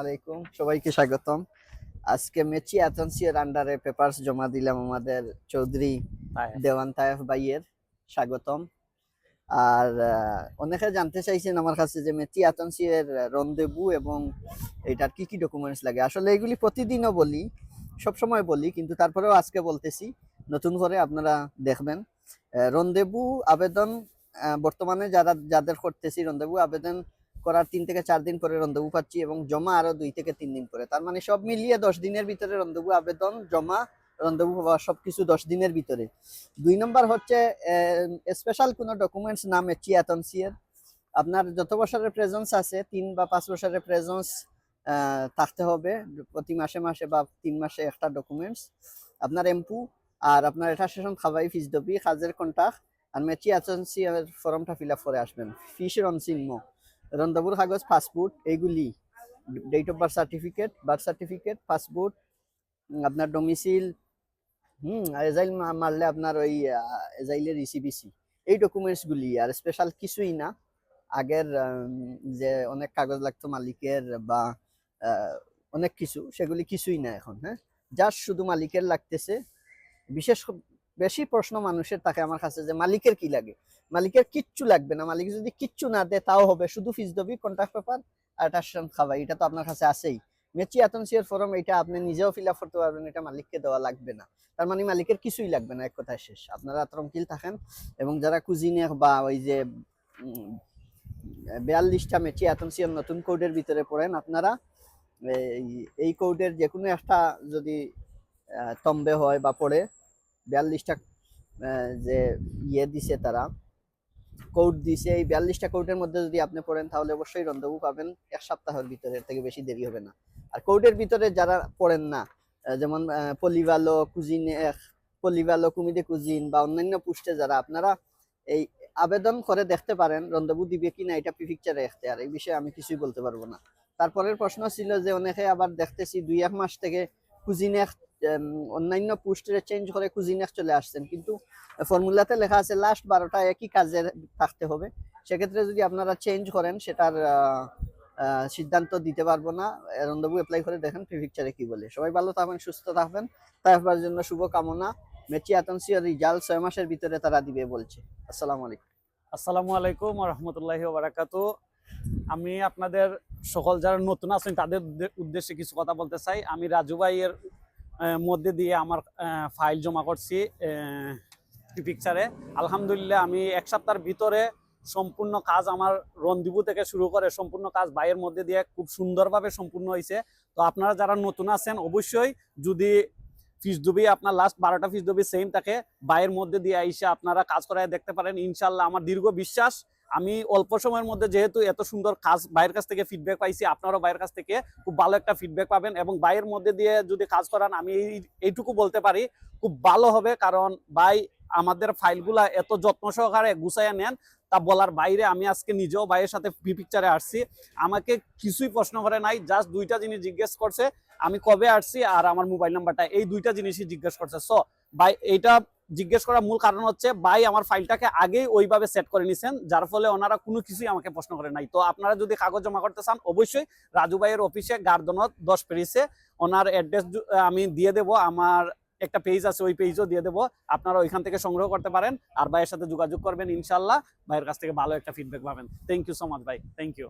আলাইকুম, সবাইকে স্বাগতম। আজকে মেচি অ্যাথেন্সিয়ার আন্ডারে পেপারস জমা দিলাম আমাদের চৌধুরী দেওয়ান তায়েফ ভাইয়ের। স্বাগতম। আর অনেকে জানতে চাইছেন আমার কাছে যে মেচি অ্যাথেন্সিয়ার রন্দেবু এবং এটার কি কি ডকুমেন্টস লাগে। আসলে এগুলি প্রতিদিনও বলি, সবসময় বলি, কিন্তু তারপরেও আজকে বলতেছি নতুন করে, আপনারা দেখবেন। রন্দেবু আবেদন বর্তমানে যাদের করতেছি, রন্দেবু আবেদন করার 3 থেকে 4 দিন পরে রন্ধবু পাচ্ছি এবং জমা আরো 2 থেকে 3 দিন পরে। তার মানে সব মিলিয়ে 10 দিনের ভিতরে রন্ধবু আবেদন জমা, রন্ধবু পাওয়া সবকিছু 10 দিনের ভিতরে। 2 নম্বর হচ্ছে স্পেশাল কোনো ডকুমেন্টস না মেচি অ্যাথেন্সিয়ার। আপনার যত বছরের প্রেজেন্স আছে 3 বা 5 বছরের প্রেজেন্স থাকতে হবে প্রতি মাসে মাসে বা 3 মাসে একটা ডকুমেন্টস। আপনার এমপু আর আপনার এটা সেশন খাবাই ফিস দবি কাজের কন্টাক্ট আর মেচি অ্যাথেন্সিয়ার ফর্মটা ফিল আপ করে আসবেন। ফিস রনসিংহ, রন্ধবুর কাগজ, পাসপোর্ট, এইগুলি, date of birth certificate, passport, আপনার ডোমিসিল, এজাইল মারলে আপনার ওই এজাইলের ইসিবিসি, এই ডকুমেন্টসগুলি। আর স্পেশাল কিছুই না। আগের যে অনেক কাগজ লাগতো মালিকের বা অনেক কিছু, সেগুলি কিছুই না এখন। হ্যাঁ, জাস্ট শুধু মালিকের লাগতেছে। বিশেষ বেশি প্রশ্ন মানুষের থাকে আমার কাছে যে মালিকের কি লাগে। মালিকের কিচ্ছু লাগবে না। মালিক যদি কিচ্ছু না দেয় তাও হবে, শুধু ফিস দবি, কন্ট্রাক্ট পেপার আর টার্সন খাওয়াই, এটা তো আপনার কাছে আছেই। মেচি অ্যাথেন্সিয়ার ফর্ম, এটা আপনি নিজেও ফিল আপ করতে পারবেন, এটা মালিককে দেওয়া লাগবে না। তার মানে মালিকের কিছুই লাগবে না, এক কথায় শেষ। আপনারা তরমকিল থাকেন। এবং যারা কুজিনে বা ওই যে 42টা মেচি অ্যাথেন্সিয়ার নতুন কোডের ভিতরে পড়েন, আপনারা এই কোডের যে কোনো একটা যদি তম্বে হয় বা পড়ে, 42টা যে দিছে, তারা কোড দিছে, এই 42টা কোডের মধ্যে যদি আপনি পড়েন তাহলে অবশ্যই রন্ধবু পাবেন 1 সপ্তাহের ভিতরে, এর থেকে বেশি দেরি হবে না। আর কোডের ভিতরে যারা পড়েন না, যেমন পলিভালো কুজিন, পলিভালো কুমিদে কুজিন বা অন্যান্য পুষ্টে যারা, আপনারা এই আবেদন করে দেখতে পারেন রন্ধবু দিবে কিনা, এটা পিকচারে দেখতে। আর এই বিষয়ে আমি কিছুই বলতে পারবো না। তারপরের প্রশ্ন ছিল যে অনেকে আবার দেখতেছি 2-1 মাস থেকে কুজিনে অন্যান্য পোস্টে চেঞ্জ করে কুজিনে চলে আসছেন, কিন্তু ফর্মুলাতে লেখা আছে লাস্ট 12টা একই কাজে থাকতে হবে। সেক্ষেত্রে যদি আপনারা চেঞ্জ করেন, সেটার সিদ্ধান্ত দিতে পারবো না। রন্ধবু অ্যাপ্লাই করে দেখেন পিকচারে কি বলে। সবাই ভালো থাকবেন, সুস্থ থাকবেন। তারপর জন্য শুভ কামনা। মেচি অ্যাথেন্সিয়ার রিজাল্ট 6 মাসের ভিতরে তারা দিবে বলছে। আসসালামু আলাইকুম। আসসালামু আলাইকুম ওয়া রাহমাতুল্লাহি ওয়া বারাকাতুহু। আমি আপনাদের সকল যারা নতুন আছেন তাদের উদ্দেশ্যে কিছু কথা বলতে চাই। আমি রাজু ভাইয়ের মধ্যে দিয়ে আমার ফাইল জমা করছি পিকচারে। আলহামদুলিল্লাহ আমি 1 সপ্তাহের ভিতরে সম্পূর্ণ কাজ আমার রন্দিবু থেকে শুরু করে সম্পূর্ণ কাজ ভাইয়ের মধ্যে দিয়ে খুব সুন্দরভাবে সম্পূর্ণ হয়েছে। তো আপনারা যারা নতুন আছেন অবশ্যই, যদি ফিস দবি আপনার লাস্ট 12টা ফিস দবি সেম থাকে, বাইরের মধ্যে দিয়ে আইসা আপনারা কাজ করায় দেখতে পারেন। ইনশাল্লাহ আমার দীর্ঘ বিশ্বাস, আমি অল্প সময়ের মধ্যে যেহেতু এত সুন্দর কাজ বাইরের কাছ থেকে ফিডব্যাক পাইছি, আপনারাও বাইরের কাছ থেকে খুব ভালো একটা ফিডব্যাক পাবেন। এবং বাইরের মধ্যে দিয়ে যদি কাজ করান, আমি এইটুকু বলতে পারি খুব ভালো হবে। কারণ ভাই আমাদের ফাইলগুলা এত যত্ন সহকারে গুছাইয়া নেন, তা বলার বাইরে। আমি আজকে নিজেও ভাইয়ের সাথে পিকচারে আসছি, আমাকে কিছুই প্রশ্ন করে নাই, জাস্ট 2টা জিনিস জিজ্ঞেস করছে, আমি কবে আসছি আর আমার মোবাইল নাম্বারটা, এই 2টা জিনিসই জিজ্ঞেস করছে। সো ভাই এইটা জিজ্ঞেস করার মূল কারণ হচ্ছে ভাই আমার ফাইলটাকে আগেই ওইভাবে সেট করে নিছেন, যার ফলে ওনারা কোনো কিছুই আমাকে প্রশ্ন করে নাই। তো আপনারা যদি কাগজ জমা করতে চান অবশ্যই রাজু ভাইয়ের অফিসে গার্ডনত 10 পেরিসে, ওনার অ্যাড্রেস আমি দিয়ে দেবো। আমার একটা পেজ আছে, ওই পেজও দিয়ে দেবো, আপনারা ওইখান থেকে সংগ্রহ করতে পারেন। আর ভাইয়ের সাথে যোগাযোগ করবেন, ইনশাল্লাহ ভাইয়ের কাছ থেকে ভালো একটা ফিডব্যাক পাবেন। থ্যাংক ইউ সো মাচ ভাই, থ্যাংক ইউ।